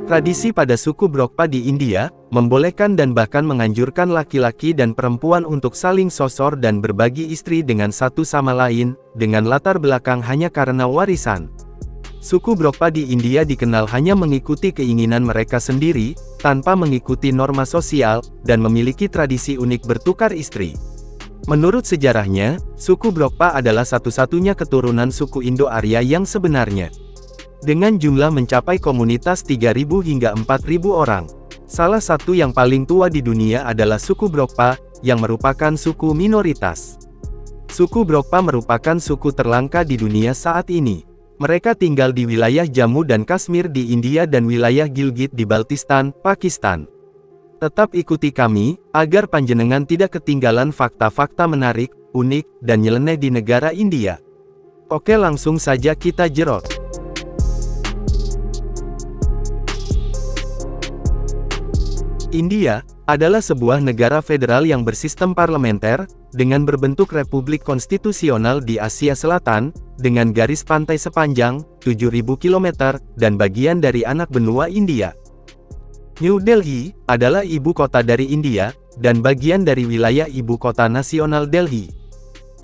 Tradisi pada suku Brokpa di India, membolehkan dan bahkan menganjurkan laki-laki dan perempuan untuk saling sosor dan berbagi istri dengan satu sama lain, dengan latar belakang hanya karena warisan. Suku Brokpa di India dikenal hanya mengikuti keinginan mereka sendiri, tanpa mengikuti norma sosial, dan memiliki tradisi unik bertukar istri. Menurut sejarahnya, suku Brokpa adalah satu-satunya keturunan suku Indo-Arya yang sebenarnya. Dengan jumlah mencapai komunitas 3.000 hingga 4.000 orang. Salah satu yang paling tua di dunia adalah suku Brokpa, yang merupakan suku minoritas. Suku Brokpa merupakan suku terlangka di dunia saat ini. Mereka tinggal di wilayah Jammu dan Kashmir di India dan wilayah Gilgit di Baltistan, Pakistan. Tetap ikuti kami, agar panjenengan tidak ketinggalan fakta-fakta menarik, unik, dan nyeleneh di negara India. Oke, langsung saja kita jerot. India adalah sebuah negara federal yang bersistem parlementer, dengan berbentuk republik konstitusional di Asia Selatan, dengan garis pantai sepanjang 7.000 km, dan bagian dari anak benua India. New Delhi adalah ibu kota dari India, dan bagian dari wilayah ibu kota nasional Delhi.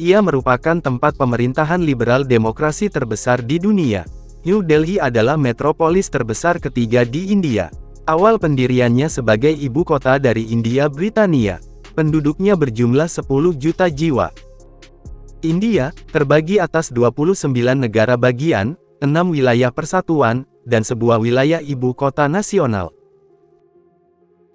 Ia merupakan tempat pemerintahan liberal demokrasi terbesar di dunia. New Delhi adalah metropolis terbesar ketiga di India. Awal pendiriannya sebagai ibu kota dari India Britania. Penduduknya berjumlah 10 juta jiwa. India terbagi atas 29 negara bagian, 6 wilayah persatuan, dan sebuah wilayah ibu kota nasional.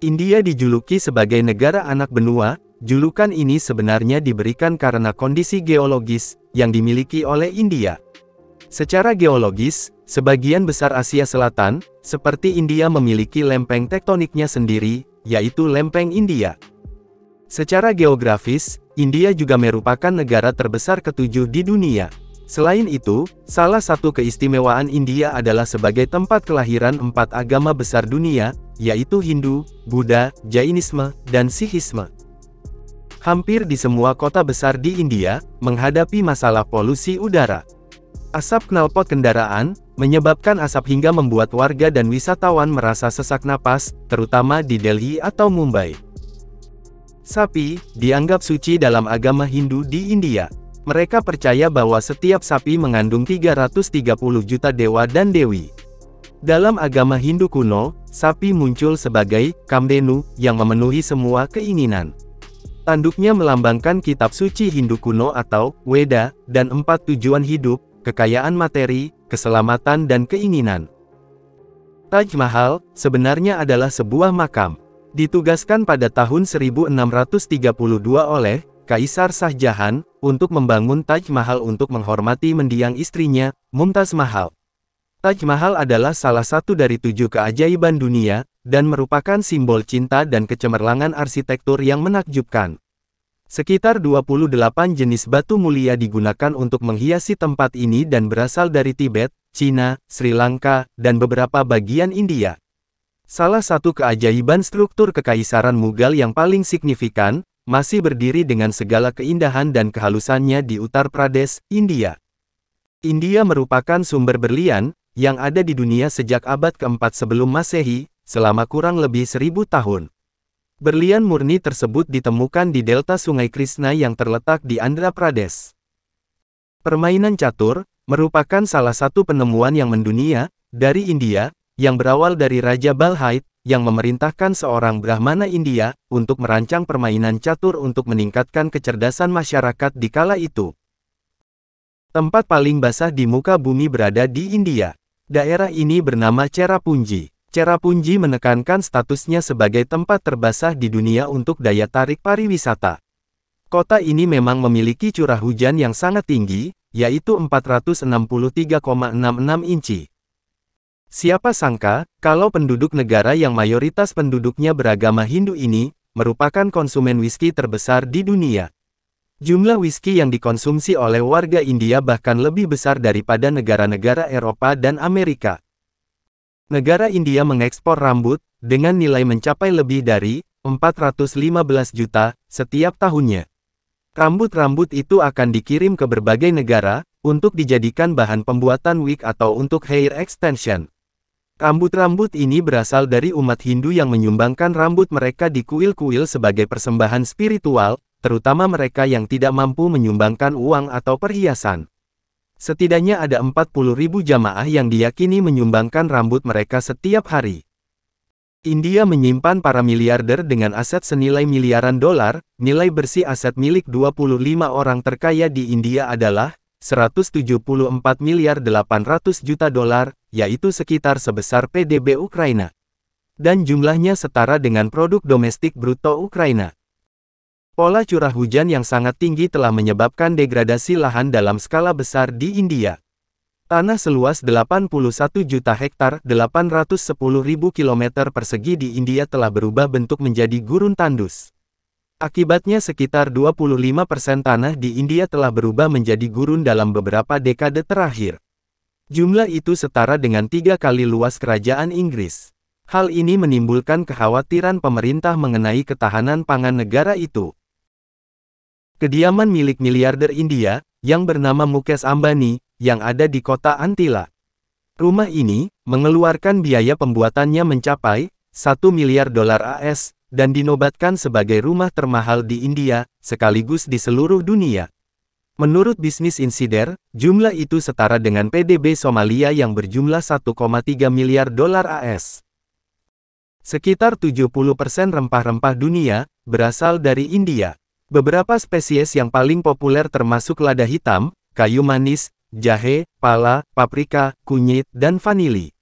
India dijuluki sebagai negara anak benua. Julukan ini sebenarnya diberikan karena kondisi geologis yang dimiliki oleh India. Secara geologis, sebagian besar Asia Selatan, seperti India memiliki lempeng tektoniknya sendiri, yaitu Lempeng India. Secara geografis, India juga merupakan negara terbesar ketujuh di dunia. Selain itu, salah satu keistimewaan India adalah sebagai tempat kelahiran 4 agama besar dunia, yaitu Hindu, Buddha, Jainisme, dan Sikhisme. Hampir di semua kota besar di India, menghadapi masalah polusi udara. Asap knalpot kendaraan, menyebabkan asap hingga membuat warga dan wisatawan merasa sesak napas, terutama di Delhi atau Mumbai. Sapi, dianggap suci dalam agama Hindu di India. Mereka percaya bahwa setiap sapi mengandung 330 juta dewa dan dewi. Dalam agama Hindu kuno, sapi muncul sebagai Kamdenu, yang memenuhi semua keinginan. Tanduknya melambangkan kitab suci Hindu kuno atau Weda, dan 4 tujuan hidup, kekayaan materi, keselamatan dan keinginan. Taj Mahal, sebenarnya adalah sebuah makam. Ditugaskan pada tahun 1632 oleh Kaisar Shah Jahan, untuk membangun Taj Mahal untuk menghormati mendiang istrinya, Mumtaz Mahal. Taj Mahal adalah salah satu dari 7 keajaiban dunia, dan merupakan simbol cinta dan kecemerlangan arsitektur yang menakjubkan. Sekitar 28 jenis batu mulia digunakan untuk menghiasi tempat ini dan berasal dari Tibet, Cina, Sri Lanka, dan beberapa bagian India. Salah satu keajaiban struktur kekaisaran Mughal yang paling signifikan, masih berdiri dengan segala keindahan dan kehalusannya di Uttar Pradesh, India. India merupakan sumber berlian, yang ada di dunia sejak abad ke-4 sebelum Masehi, selama kurang lebih 1000 tahun. Berlian murni tersebut ditemukan di delta Sungai Krishna yang terletak di Andhra Pradesh. Permainan catur, merupakan salah satu penemuan yang mendunia, dari India, yang berawal dari Raja Balhaid, yang memerintahkan seorang Brahmana India, untuk merancang permainan catur untuk meningkatkan kecerdasan masyarakat di kala itu. Tempat paling basah di muka bumi berada di India. Daerah ini bernama Cherrapunji. Cherrapunji menekankan statusnya sebagai tempat terbasah di dunia untuk daya tarik pariwisata. Kota ini memang memiliki curah hujan yang sangat tinggi, yaitu 463,66 inci. Siapa sangka, kalau penduduk negara yang mayoritas penduduknya beragama Hindu ini, merupakan konsumen whisky terbesar di dunia. Jumlah whisky yang dikonsumsi oleh warga India bahkan lebih besar daripada negara-negara Eropa dan Amerika. Negara India mengekspor rambut, dengan nilai mencapai lebih dari 415 juta setiap tahunnya. Rambut-rambut itu akan dikirim ke berbagai negara, untuk dijadikan bahan pembuatan wig atau untuk hair extension. Rambut-rambut ini berasal dari umat Hindu yang menyumbangkan rambut mereka di kuil-kuil sebagai persembahan spiritual, terutama mereka yang tidak mampu menyumbangkan uang atau perhiasan. Setidaknya ada 40.000 jamaah yang diyakini menyumbangkan rambut mereka setiap hari. India menyimpan para miliarder dengan aset senilai miliaran dolar. Nilai bersih aset milik 25 orang terkaya di India adalah 174 miliar 800 juta dolar, yaitu sekitar sebesar PDB Ukraina. Dan jumlahnya setara dengan produk domestik bruto Ukraina. Pola curah hujan yang sangat tinggi telah menyebabkan degradasi lahan dalam skala besar di India. Tanah seluas 81 juta hektar, 810.000 km persegi di India telah berubah bentuk menjadi gurun tandus. Akibatnya sekitar 25% tanah di India telah berubah menjadi gurun dalam beberapa dekade terakhir. Jumlah itu setara dengan 3 kali luas kerajaan Inggris. Hal ini menimbulkan kekhawatiran pemerintah mengenai ketahanan pangan negara itu. Kediaman milik miliarder India, yang bernama Mukesh Ambani, yang ada di kota Antila. Rumah ini, mengeluarkan biaya pembuatannya mencapai 1 miliar dolar AS, dan dinobatkan sebagai rumah termahal di India, sekaligus di seluruh dunia. Menurut Business Insider, jumlah itu setara dengan PDB Somalia yang berjumlah 1,3 miliar dolar AS. Sekitar 70% rempah-rempah dunia, berasal dari India. Beberapa spesies yang paling populer termasuk lada hitam, kayu manis, jahe, pala, paprika, kunyit, dan vanili.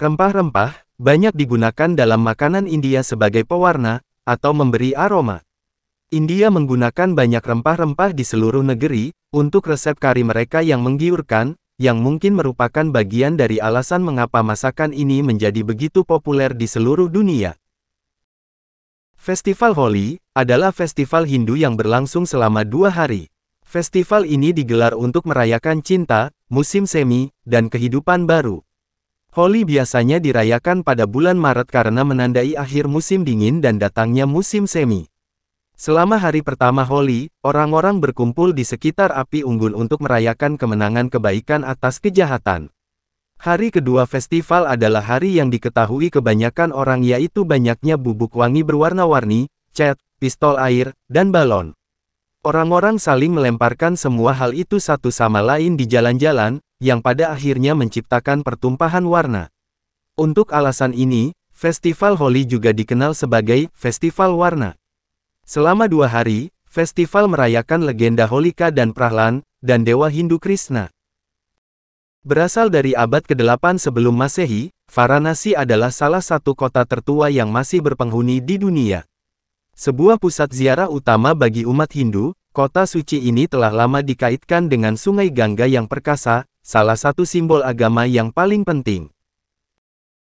Rempah-rempah banyak digunakan dalam makanan India sebagai pewarna atau memberi aroma. India menggunakan banyak rempah-rempah di seluruh negeri untuk resep kari mereka yang menggiurkan, yang mungkin merupakan bagian dari alasan mengapa masakan ini menjadi begitu populer di seluruh dunia. Festival Holi adalah festival Hindu yang berlangsung selama 2 hari. Festival ini digelar untuk merayakan cinta, musim semi, dan kehidupan baru. Holi biasanya dirayakan pada bulan Maret karena menandai akhir musim dingin dan datangnya musim semi. Selama hari pertama Holi, orang-orang berkumpul di sekitar api unggun untuk merayakan kemenangan kebaikan atas kejahatan. Hari kedua festival adalah hari yang diketahui kebanyakan orang, yaitu banyaknya bubuk wangi berwarna-warni, cat, pistol air, dan balon. Orang-orang saling melemparkan semua hal itu satu sama lain di jalan-jalan, yang pada akhirnya menciptakan pertumpahan warna. Untuk alasan ini, festival Holi juga dikenal sebagai Festival Warna. Selama 2 hari, festival merayakan legenda Holika dan Prahlan, dan dewa Hindu Krishna. Berasal dari abad ke-8 sebelum Masehi, Varanasi adalah salah satu kota tertua yang masih berpenghuni di dunia. Sebuah pusat ziarah utama bagi umat Hindu, kota suci ini telah lama dikaitkan dengan Sungai Gangga yang perkasa, salah satu simbol agama yang paling penting.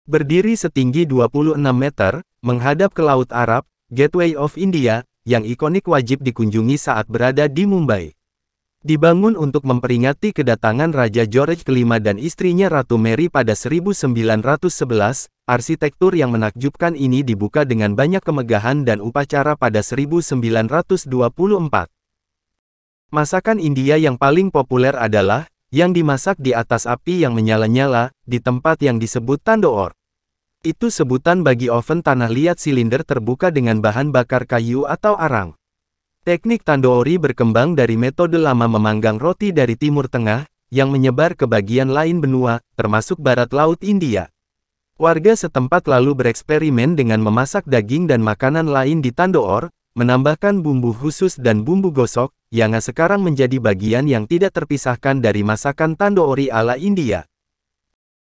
Berdiri setinggi 26 meter, menghadap ke Laut Arab, Gateway of India, yang ikonik wajib dikunjungi saat berada di Mumbai. Dibangun untuk memperingati kedatangan Raja George kelima dan istrinya Ratu Mary pada 1911, arsitektur yang menakjubkan ini dibuka dengan banyak kemegahan dan upacara pada 1924. Masakan India yang paling populer adalah yang dimasak di atas api yang menyala-nyala, di tempat yang disebut tandoor. Itu sebutan bagi oven tanah liat silinder terbuka dengan bahan bakar kayu atau arang. Teknik tandoori berkembang dari metode lama memanggang roti dari Timur Tengah, yang menyebar ke bagian lain benua, termasuk barat laut India. Warga setempat lalu bereksperimen dengan memasak daging dan makanan lain di tandoor, menambahkan bumbu khusus dan bumbu gosok, yang sekarang menjadi bagian yang tidak terpisahkan dari masakan tandoori ala India.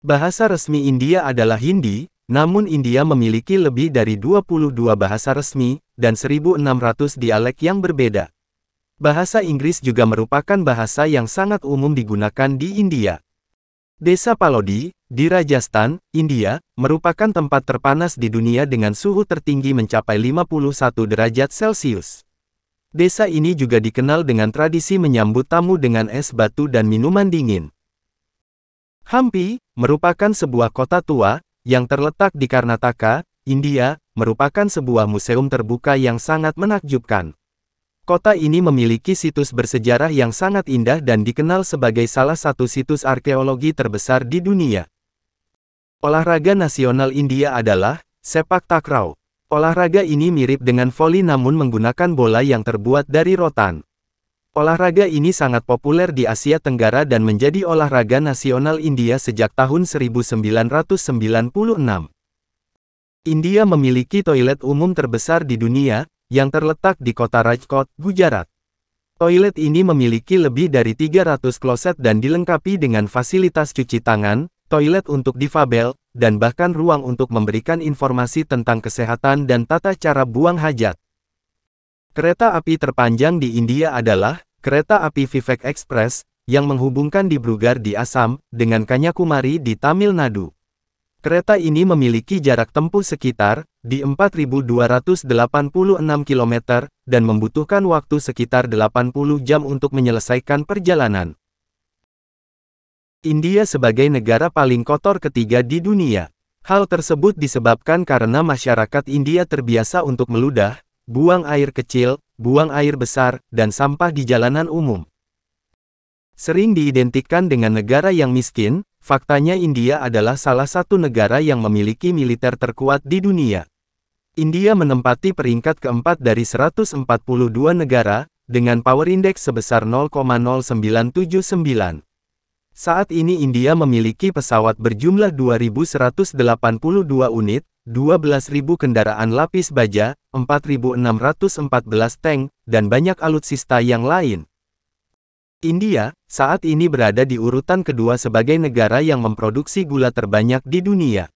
Bahasa resmi India adalah Hindi, namun India memiliki lebih dari 22 bahasa resmi, dan 1.600 dialek yang berbeda. Bahasa Inggris juga merupakan bahasa yang sangat umum digunakan di India. Desa Palodi, di Rajasthan, India, merupakan tempat terpanas di dunia dengan suhu tertinggi mencapai 51 derajat Celcius. Desa ini juga dikenal dengan tradisi menyambut tamu dengan es batu dan minuman dingin. Hampi, merupakan sebuah kota tua, yang terletak di Karnataka, India, merupakan sebuah museum terbuka yang sangat menakjubkan. Kota ini memiliki situs bersejarah yang sangat indah dan dikenal sebagai salah satu situs arkeologi terbesar di dunia. Olahraga nasional India adalah sepak takraw. Olahraga ini mirip dengan voli namun menggunakan bola yang terbuat dari rotan. Olahraga ini sangat populer di Asia Tenggara dan menjadi olahraga nasional India sejak tahun 1996. India memiliki toilet umum terbesar di dunia, yang terletak di kota Rajkot, Gujarat. Toilet ini memiliki lebih dari 300 kloset dan dilengkapi dengan fasilitas cuci tangan, toilet untuk difabel, dan bahkan ruang untuk memberikan informasi tentang kesehatan dan tata cara buang hajat. Kereta api terpanjang di India adalah kereta api Vivek Express, yang menghubungkan Dibrugarh di Assam, dengan Kanyakumari di Tamil Nadu. Kereta ini memiliki jarak tempuh sekitar, di 4.286 km, dan membutuhkan waktu sekitar 80 jam untuk menyelesaikan perjalanan. India sebagai negara paling kotor ketiga di dunia. Hal tersebut disebabkan karena masyarakat India terbiasa untuk meludah, buang air kecil, buang air besar, dan sampah di jalanan umum. Sering diidentikan dengan negara yang miskin, faktanya India adalah salah satu negara yang memiliki militer terkuat di dunia. India menempati peringkat keempat dari 142 negara, dengan power index sebesar 0,0979. Saat ini India memiliki pesawat berjumlah 2.182 unit, 12.000 kendaraan lapis baja, 4.614 tank, dan banyak alutsista yang lain. India, saat ini berada di urutan kedua sebagai negara yang memproduksi gula terbanyak di dunia.